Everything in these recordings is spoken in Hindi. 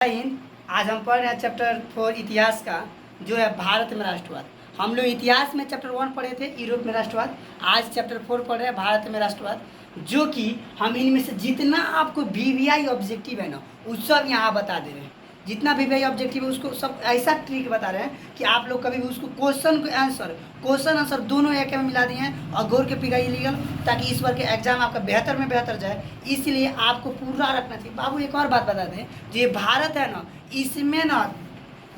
हिंद। आज हम पढ़ रहे हैं चैप्टर 4 इतिहास का, जो है भारत में राष्ट्रवाद। हम लोग इतिहास में चैप्टर 1 पढ़े थे, यूरोप में राष्ट्रवाद। आज चैप्टर 4 पढ़ रहे हैं भारत में राष्ट्रवाद, जो कि हम इनमें से जितना आपको वीवीआई ऑब्जेक्टिव है ना, वो सब यहाँ बता दे रहे हैं। जितना वीवीआई ऑब्जेक्टिव है उसको सब ऐसा ट्रिक बता रहे हैं कि आप लोग कभी भी उसको क्वेश्चन आंसर दोनों एक में मिला दिए हैं और घोर के पिघाई लीगल, ताकि इस बार के एग्जाम आपका बेहतर में बेहतर जाए। इसलिए आपको पूरा रखना चाहिए। बाबू एक और बात बता दें, जो ये भारत है ना, इसमें ना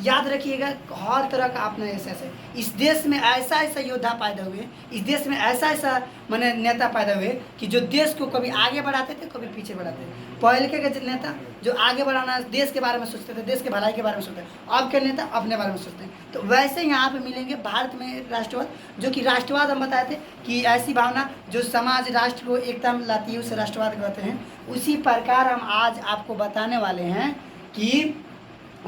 याद रखिएगा हर तरह का आपने ऐसे इस देश में ऐसा ऐसा योद्धा पैदा हुए, इस देश में ऐसा ऐसा माने नेता पैदा हुए कि जो देश को कभी आगे बढ़ाते थे कभी पीछे बढ़ाते थे। पहले के नेता जो आगे बढ़ाना देश के बारे में सोचते थे, देश के भलाई के बारे में सोचते हैं। अब के नेता अपने बारे में सोचते हैं। तो वैसे यहाँ पे मिलेंगे भारत में राष्ट्रवाद, जो कि राष्ट्रवाद हम बताए थे कि ऐसी भावना जो समाज राष्ट्र को एकता में लाती है उसे राष्ट्रवाद कहते हैं। उसी प्रकार हम आज आपको बताने वाले हैं कि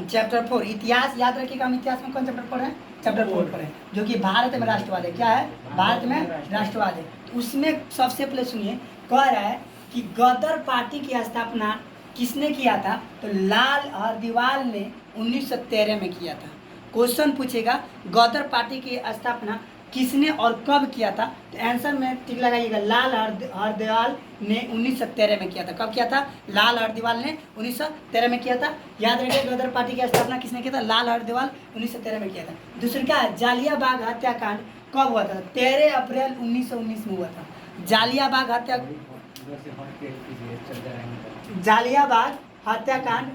चैप्टर 4 इतिहास। याद रखिएगा, हम इतिहास में कौन चैप्टर पढ़े हैं? चैप्टर 4 पढ़े, जो कि भारत में राष्ट्रवाद है। क्या है? भारत में राष्ट्रवाद है। तो उसमें सबसे पहले सुनिए, कह रहा है कि गदर पार्टी की स्थापना किसने किया था? तो लाल हरदीवाल ने 1913 में किया था। क्वेश्चन पूछेगा गदर पार्टी की स्थापना किसने और कब किया था? तो आंसर में ठीक लगाइएगा, लाल हरदीवाल ने 1913 में किया था। कब किया था? लाल हरदीवाल ने 1913 में किया था। याद रखिए, गदर पार्टी की स्थापना किसने किया था? लाल हरदीवाल 1913 में किया था। दूसरी क्या है? जालियाबाग हत्याकांड कब हुआ था? 13 अप्रैल 1919 में हुआ था। जालियाबाग हत्याकांड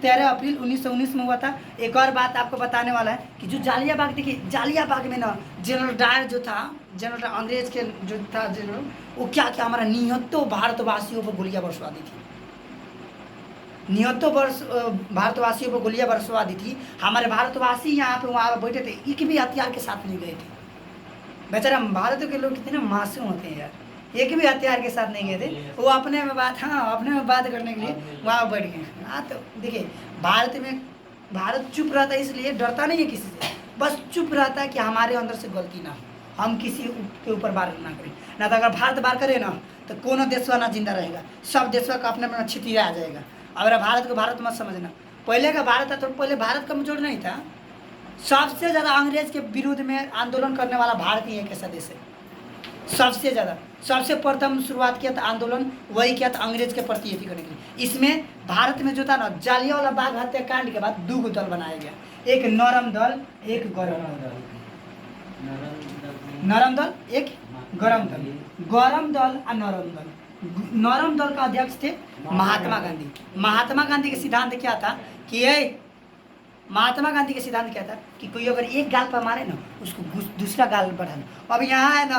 13 अप्रैल 1919 में हुआ था। एक और बात आपको बताने वाला है कि जो जालियाबाग, देखिए जालियाबाग में ना जनरल डायर जो था, जनरल अंग्रेज के जो था जनरल, वो क्या क्या हमारा निहत्तों भारतवासियों पर गोलियां बरसवा दी थी। निहत्तों भारतवासियों पर गोलियां बरसवा दी थी। हमारे भारतवासी यहाँ पे वहाँ बैठे थे, एक भी हथियार के साथ नहीं गए थे। बेचारा भारत के लोग कितने मासूम होते हैं यार, एक भी हथियार के साथ नहीं गए थे। वो अपने में बात करने के लिए वहाँ बैठ गए। हाँ, तो देखिए भारत चुप रहता है, इसलिए डरता नहीं है किसी से। बस चुप रहता है कि हमारे अंदर से गलती ना हो, हम किसी के ऊपर वार ना करें। ना तो अगर भारत वार करे ना तो कोनो देशवा ना जिंदा रहेगा, सब देशवा का अपने में छितिया आ जाएगा। अगर भारत को भारत मत समझना, पहले का भारत था तो पहले भारत कमजोर नहीं था। सबसे ज़्यादा अंग्रेज के विरुद्ध में आंदोलन करने वाला भारत ही एक ऐसा देश है। सबसे ज़्यादा, सबसे प्रथम शुरुआत किया था आंदोलन, वही किया था अंग्रेज के प्रति एथी करने के लिए। इसमें भारत में जो था ना, जालियांवाला बाग हत्याकांड के बाद 2 दल बनाया गया, एक नरम दल, एक गरम दल। नरम दल, एक गरम दल। गरम दल और नरम दल। नरम दल का अध्यक्ष थे महात्मा गांधी। महात्मा गांधी के सिद्धांत क्या था कि महात्मा गांधी का सिद्धांत क्या था कि कोई अगर एक गाल पर मारे ना, उसको दूसरा गाल बढ़ाना। अब यहाँ है ना,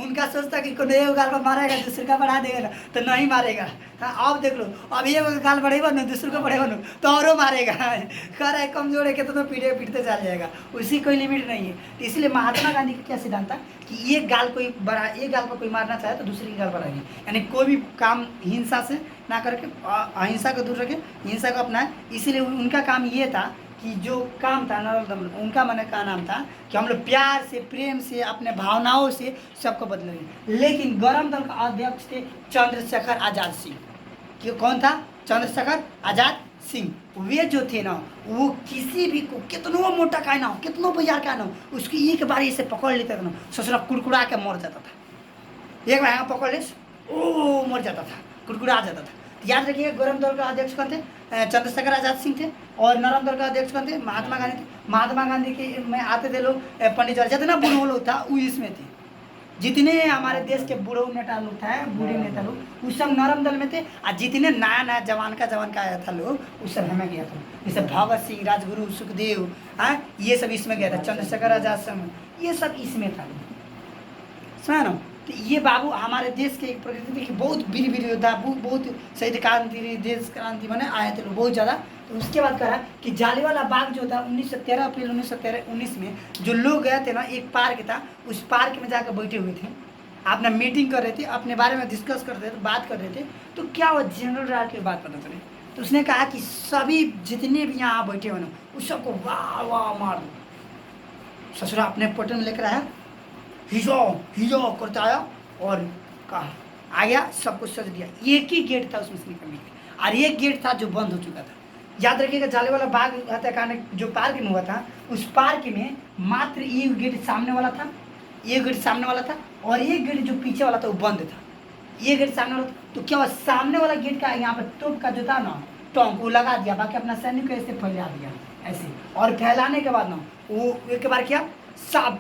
उनका सोचता कि कोई एक गाल पर मारेगा दूसरे का बढ़ा देगा ना तो नहीं मारेगा। हाँ, अब देख लो, अब एक गाल बढ़ेगा ना दूसरे को बढ़ेगा ना तो औरों मारेगा। कह रहा है कमजोर है कि तो पीटते चल जाएगा, उसी कोई लिमिट नहीं है। तो इसलिए महात्मा गांधी का क्या सिद्धांत था कि एक गाल पर कोई मारना चाहे तो दूसरे की गाल बढ़ाएगी। यानी कोई भी काम हिंसा से ना करके अहिंसा को दूर रखे, हिंसा को अपनाए। इसीलिए उनका काम ये था कि जो काम था नरोत्तम, उनका मन का नाम था कि हम लोग प्यार से, प्रेम से, अपने भावनाओं से सबको बदलेंगे। लेकिन गरम दल का अध्यक्ष थे चंद्रशेखर आज़ाद सिंह। कि कौन था? चंद्रशेखर आज़ाद सिंह। वे जो थे ना, वो किसी भी को कितनों मोटा का ना हो, कितनों बाजार का ना हो, उसकी एक बार से पकड़ लेते थे ना, ससुरा कुड़कुड़ा के मर जाता था। एक बार यहाँ पकड़ ले, ओ मर जाता था, कुड़कुड़ा जाता था। याद रखिए, गरम दल का अध्यक्ष कौन थे? चंद्रशेखर आज़ाद सिंह थे। और नरम दल का अध्यक्ष कौन थे? महात्मा गांधी थे। महात्मा गांधी के में आते थे लोग पंडित जवाहरलाल, जितना बूढ़ो लोग था वो इसमें थे। जितने हमारे देश के बूढ़ो नेता लोग था, बूढ़े नेता लोग, वो सब नरम दल में थे। और जितने नया जवान का आया था लोग, वो सब हमें गया था। जैसे भगत सिंह, राजगुरु, सुखदेव, हाँ, ये सब इसमें गया था। चंद्रशेखर आज़ाद सिंह, ये सब इसमें था। सुना ना? तो ये बाबू हमारे देश के प्रकृति के बहुत वीर योद्धा, बहुत शहीद क्रांति, देश क्रांति मैंने आए थे लोग बहुत ज़्यादा। तो उसके बाद कहा कि जालियांवाला बाग जो था 1913 अप्रैल 1919 में जो लोग गए थे ना, एक पार्क था, उस पार्क में जाकर बैठे हुए थे, अपना मीटिंग कर रहे थे, अपने बारे में डिस्कस कर रहे थे, बात कर रहे थे। तो क्या वो जनरल डायर की बात पता चले, तो उसने कहा कि सभी जितने भी यहाँ बैठे हो ना, उस सबको वाह वाह मार दो। ससुरा अपने पटन लेकर आया, हिजो करता आया और कहा आ गया, सब कुछ सज दिया। एक ही गेट था उसमें से निकलने के लिए, और एक गेट था जो बंद हो चुका था। याद रखिएगा जालियांवाला बाग हत्याकांड जो पार्क में हुआ था, उस पार्क में मात्र एक गेट सामने वाला था, एक गेट सामने वाला था और एक गेट जो पीछे वाला था वो बंद था। ये गेट सामने वाला तो क्या हुआ, सामने वाला गेट का यहाँ पर तोप का जो था ना टोंक वो लगा दिया, बाकी अपना सैनिक को ऐसे फैला दिया ऐसे, और फैलाने के बाद ना वो एक बार क्या सब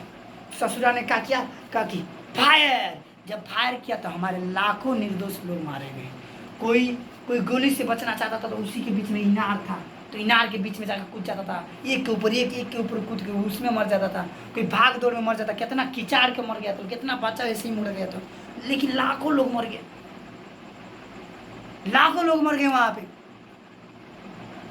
ससुरा ने क्या किया कि फायर, जब फायर किया तो हमारे लाखों निर्दोष लोग मारे गए। कोई कोई गोली से बचना चाहता था तो उसी के बीच में इनार था, तो इनार के बीच में जाकर कूद जाता था, एक के ऊपर एक के ऊपर कूद के उसमें मर जाता था। कोई भाग दौड़ में मर जाता, कितना किचाड़ के मर गया तो, कितना बच्चा ऐसे ही मर गया तो, लेकिन लाखों लोग मर गए, लाखों लोग मर गए वहां पे।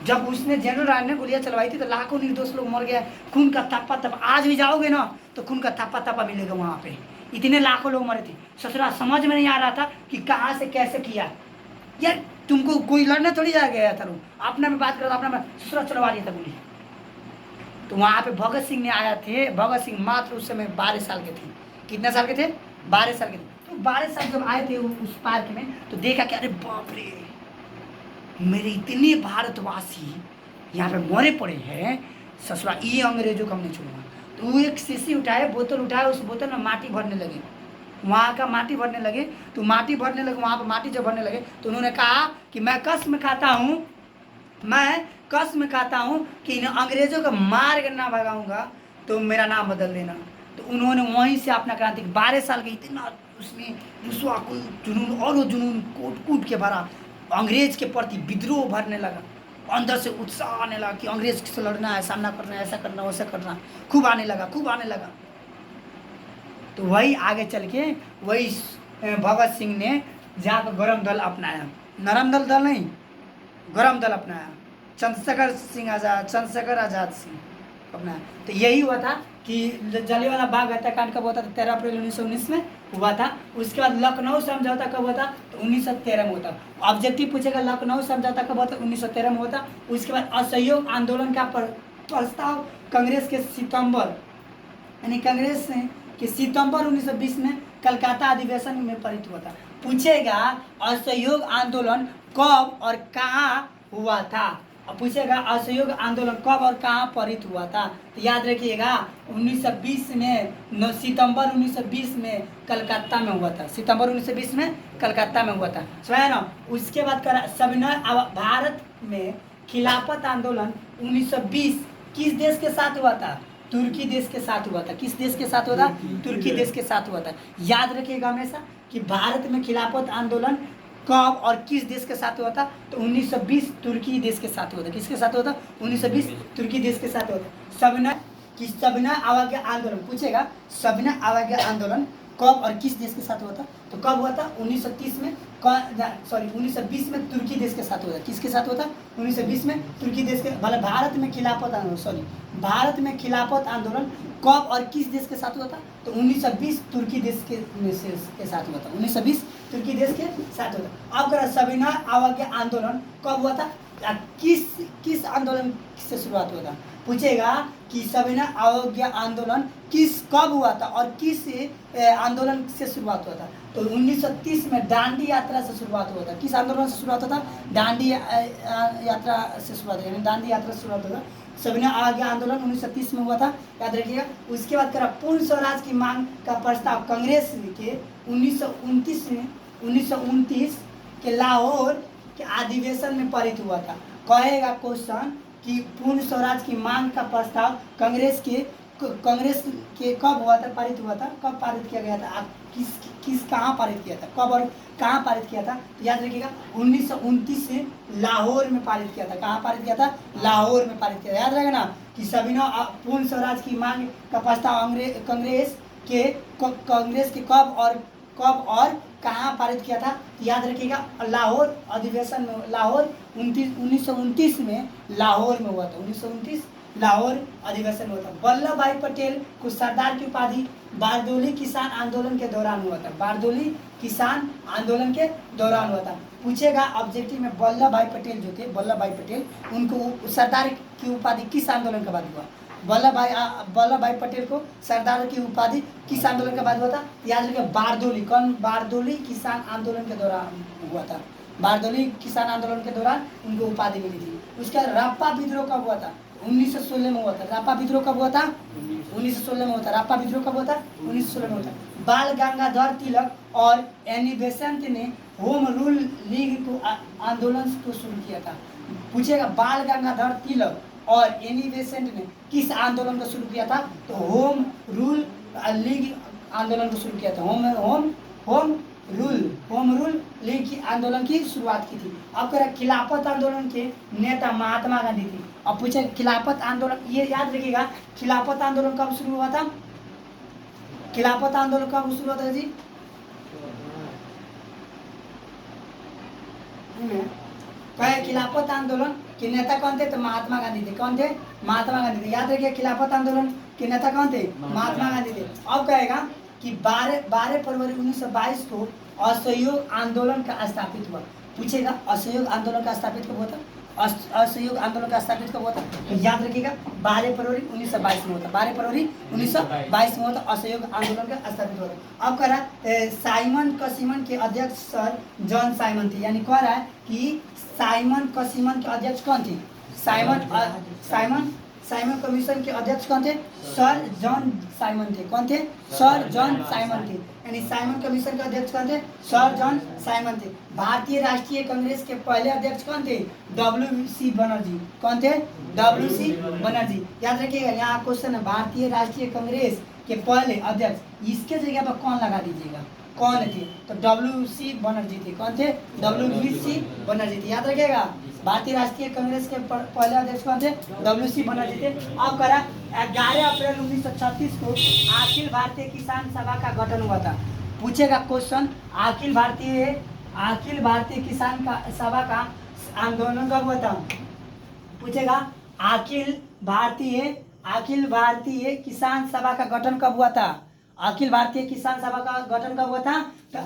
जब उसने जनरल राय ने गोलियां चलवाई थी तो लाखों निर्दोष लोग मर गया, खून का थप्पा थप्पा, आज भी जाओगे ना तो खून का थप्पा थप्पा मिलेगा वहां पे, इतने लाखों लोग मरे थे। ससुरा समझ में नहीं आ रहा था कि कहाँ से कैसे किया यार, तुमको कोई लड़ने थोड़ी जा गया था, अपना में बात करो, अपना में ससुरा चलवा दिया था गोली। तो वहां पे भगत सिंह ने आया थे, भगत सिंह मात्र उस समय 12 साल के थे, कितने साल के थे, 12 साल के थे। तो 12 साल जब आए थे उस पार्क में तो देखा कि अरे बाप रे, मेरे इतने भारतवासी यहाँ पे मरे पड़े हैं, ससुरा ये अंग्रेजों का हमने छोड़ा। तो वो एक शीशी उठाए, बोतल उठाए, उस बोतल में माटी भरने लगे, वहाँ का माटी भरने लगे। तो माटी भरने लगे, वहाँ पर माटी जब भरने लगे तो उन्होंने कहा कि मैं कसम खाता हूँ, मैं कसम खाता हूँ कि इन अंग्रेजों को मार कर ना भगाऊंगा तो मेरा नाम बदल देना। तो उन्होंने वहीं से अपना क्रांति, 12 साल के इतना उसमें रुसवा जुनून, और वो जुनून कूट कूट के भरा, अंग्रेज के प्रति विद्रोह भरने लगा, अंदर से उत्साह आने लगा कि अंग्रेज से लड़ना है, सामना करना है, ऐसा करना वैसा करना, खूब आने लगा, खूब आने लगा। तो वही आगे चल के वही भगत सिंह ने जाकर गरम दल अपनाया, नरम दल नहीं, गरम दल अपनाया, चंद्रशेखर सिंह आज़ाद, चंद्रशेखर आज़ाद सिंह अपनाया। तो यही हुआ था कि जलियांवाला बाग हत्याकांड कब हुआ था, 13 अप्रैल 1919 में हुआ था। उसके बाद लखनऊ समझौता कब हुआ था, तो 1913 में हुआ था। ऑब्जेक्टिव पूछेगा लखनऊ समझौता कब हुआ था, 1913 में हुआ था। उसके बाद असहयोग आंदोलन का प्रस्ताव कांग्रेस के सितंबर, यानी कांग्रेस के सितंबर 1920 में कलकत्ता अधिवेशन में पारित हुआ था। पूछेगा असहयोग आंदोलन कब और कहाँ हुआ था, और पूछेगा असहयोग आंदोलन कब और कहाँ पारित हुआ था। तो याद रखिएगा 1920 में, सितंबर 1920 में कलकत्ता में हुआ था, सितंबर 1920 में कलकत्ता में हुआ था, समझे ना। उसके बाद कर सविनय भारत में खिलाफत आंदोलन 1920 किस देश के साथ हुआ था, तुर्की देश के साथ हुआ था। किस देश के साथ हुआ था, तुर्की देश के साथ हुआ था। याद रखिएगा हमेशा कि भारत में खिलाफत आंदोलन कब और किस देश के साथ हुआ था, तो 1920 तुर्की देश के साथ हुआ था। किसके साथ हुआ था, 1920 तुर्की देश के साथ हुआ था। सविनय अवज्ञा आंदोलन पूछेगा, सविनय अवज्ञा आंदोलन कब और किस देश के साथ हुआ था, तो कब हुआ था 1930 में, सॉरी 1920 में तुर्की देश के साथ हुआ था। किसके साथ हुआ था, 1920 में तुर्की देश के, मतलब भारत में खिलाफत आंदोलन, सॉरी भारत में खिलाफत आंदोलन कब और किस देश के साथ हुआ था, तो 1920 तुर्की देश के साथ हुआ था, 1920 तुर्की देश के साथ हुआ था। अब करा सविनय अवज्ञा आंदोलन कब हुआ था, किस आंदोलन से शुरुआत हुआ था। पूछेगा कि सविनय अवज्ञा आंदोलन कब हुआ था और किस आंदोलन से शुरुआत हुआ था, तो 1930 में दांडी यात्रा से शुरुआत हुआ था। किस आंदोलन से शुरुआत होता, दांडी यात्रा से शुरुआत हुआ, दांडी यात्रा से शुरुआत होगा। सविनय अवज्ञा आंदोलन 1930 में हुआ था, याद रखिएगा। उसके बाद करा पूर्ण स्वराज की मांग का प्रस्ताव कांग्रेस के 1929 के लाहौर के अधिवेशन में पारित हुआ था। कहेगा क्वेश्चन कि पूर्ण स्वराज की मांग का प्रस्ताव कांग्रेस के कब हुआ था, पारित हुआ था, कब पारित किया गया था, कहाँ पारित किया था, कब और कहाँ पारित किया था, तो याद रखिएगा 1929 से लाहौर में पारित किया था। कहाँ पारित किया था, लाहौर में पारित किया था। याद रहेगा ना कि सविनय पूर्ण स्वराज की मांग का प्रस्ताव कांग्रेस के कब और कहाँ पारित किया था, याद रखिएगा लाहौर अधिवेशन में, लाहौर 1929 में लाहौर में हुआ था, 1929 लाहौर अधिवेशन हुआ था। वल्लभ भाई पटेल को सरदार की उपाधि बारदोली किसान आंदोलन के दौरान हुआ था, बारदोली किसान आंदोलन के दौरान हुआ था। पूछेगा ऑब्जेक्टिव में वल्लभ भाई पटेल जो थे, वल्लभ भाई पटेल, उनको सरदार की उपाधि किस आंदोलन के बाद हुआ, वल्लभ भाई पटेल को सरदार की उपाधि किस आंदोलन के बाद हुआ था, याद रखिए बारदोली किसान आंदोलन के दौरान हुआ था, बारदोली किसान आंदोलन के दौरान उनको उपाधि मिली थी। उसका रापा विद्रोह कब हुआ था? 1916 में हुआ था। रापा विद्रोह कब हुआ था? 1916 में हुआ था। रापा विद्रोह कब हुआ था? 1916 में हुआ था। बाल गंगाधर तिलक और एनी बेसेंट ने होम रूल लीग को आंदोलन को शुरू किया था। पूछेगा बाल गंगाधर तिलक और एनी बेसेंट ने किस आंदोलन को शुरू किया था? तो होम रूल लीग आंदोलन को शुरू किया था। होम रूल लीग की आंदोलन की शुरुआत की थी। अब कह रहा खिलाफत आंदोलन के नेता महात्मा गांधी थी। अब पूछे खिलाफत आंदोलन, ये याद रखिएगा, खिलाफत आंदोलन कब शुरू हुआ था? खिलाफत आंदोलन कब शुरू हुआ था जी? कहे खिलाफत आंदोलन के नेता कौन थे? तो महात्मा गांधी थे। कौन थे? महात्मा गांधी थे। याद रखिए खिलाफत आंदोलन के नेता कौन थे? महात्मा गांधी थे। अब कहेगा कि 12 फरवरी 1922 को असहयोग आंदोलन का स्थापित हुआ। पूछेगा असहयोग आंदोलन का स्थापित कब हुआ था? असहयोग आंदोलन का स्थापित कब हुआ था? तो याद रखिएगा 12 फरवरी 1922 में होता। 12 फरवरी 1922 में होता असहयोग आंदोलन का स्थापित हुआ था। अब कह रहा है साइमन कसीमन के अध्यक्ष सर जॉन साइमन थे। यानी कह रहा है कि साइमन कसीमन के अध्यक्ष कौन थे? साइमन कमीशन के अध्यक्ष कौन थे? सर जॉन साइमन थे। कौन थे? सर जॉन साइमन थे। यानी साइमन कमीशन के अध्यक्ष कौन थे? सर जॉन साइमन थे। भारतीय राष्ट्रीय कांग्रेस के पहले अध्यक्ष कौन थे? WC बनर्जी। कौन थे? WC बनर्जी। याद रखिएगा यहाँ क्वेश्चन है भारतीय राष्ट्रीय कांग्रेस के पहले अध्यक्ष, इसके जगह पर कौन लगा दीजिएगा, कौन थे? तो WC बनर्जी थे। कौन थे? WC बनर्जी थे। याद रखिएगा भारतीय राष्ट्रीय कांग्रेस के पहले अध्यक्ष कौन थे? WC बनर्जी थे। अब करा 11 अप्रैल 1936 को अखिल भारतीय किसान सभा का गठन हुआ था। पूछेगा क्वेश्चन अखिल भारतीय किसान का सभा का आंदोलन कब हुआ था? पूछेगा अखिल भारतीय किसान सभा का गठन कब हुआ था? अखिल भारतीय किसान सभा का गठन कब हुआ था? तो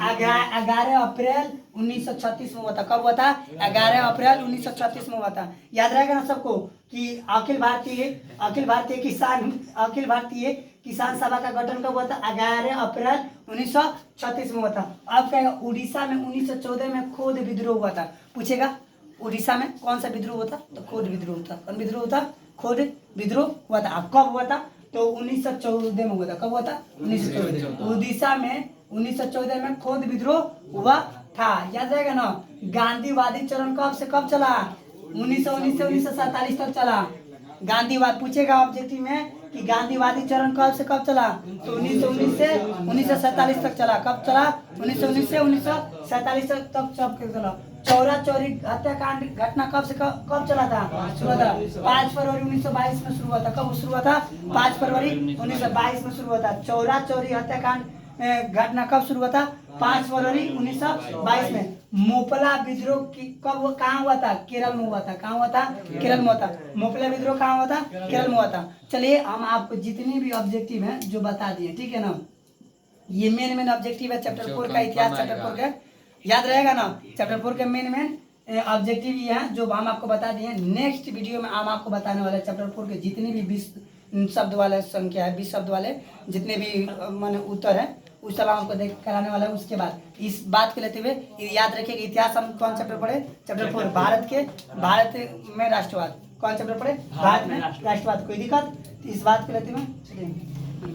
11 अप्रैल 1936 में हुआ था। कब हुआ था? 11 अप्रैल 1936 में हुआ था। याद रहेगा ना सबको कि अखिल भारतीय किसान सभा का गठन कब हुआ था? 11 अप्रैल 1936 में हुआ था। अब कहेगा उड़ीसा में 1914 में खोद विद्रोह हुआ था। पूछेगा उड़ीसा में कौन सा विद्रोह हुआ था? तो खोद विद्रोह हुआ था। कौन विद्रोह हुआ था? खोद विद्रोह हुआ था। अब कब हुआ था? तो 1914 में हुआ था। कब हुआ था? 1914। उड़ीसा में 1914 में खोद विद्रोह हुआ था। याद रहेगा ना। गांधीवादी चरण कब से कब चला? 1919 से 1947 तक चला। गांधीवाद पूछेगा ऑब्जेक्टिव में कि गांधीवादी चरण कब से कब चला? तो 1919 से 1947 तक चला। कब चला? 1919 से 1947 तक चला। चौरा चौरी हत्याकांड घटना कब से कब चला था? 5 फरवरी 1922 में शुरू हुआ था। कब शुरू हुआ था? 5 फरवरी 1922 में शुरू हुआ था। चौरा चौरी हत्याकांड घटना कब शुरू हुआ था? 5 फरवरी 1922 में। मोपला विद्रोह कब कहाँ हुआ था? केरल में हुआ था। कहाँ हुआ था? केरल में हुआ था। मोपला विद्रोह कहाँ हुआ था? केरल में हुआ था। चलिए हम आपको जितनी भी ऑब्जेक्टिव हैं जो बता दिए, ठीक है ना। ये मेन ऑब्जेक्टिव है चैप्टर 4 का, इतिहास चैप्टर 4 का। याद रहेगा ना चैप्टर 4 के मेन ऑब्जेक्टिव ये है जो हम आपको बता दिए। नेक्स्ट वीडियो में हम आपको बताने वाले चैप्टर 4 के जितने भी 20 शब्द वाले संख्या है, 20 शब्द वाले जितने भी माने उत्तर है, उस सब आपको देख कराने वाला है। उसके बाद इस बात को लेते हुए याद रखिएगा इतिहास हम कौन चैप्टर पढ़े? चैप्टर 4 भारत में राष्ट्रवाद। कौन चैप्टर पढ़े? भारत में राष्ट्रवाद। कोई दिक्कत? इस बात को लेते हुए चलिए।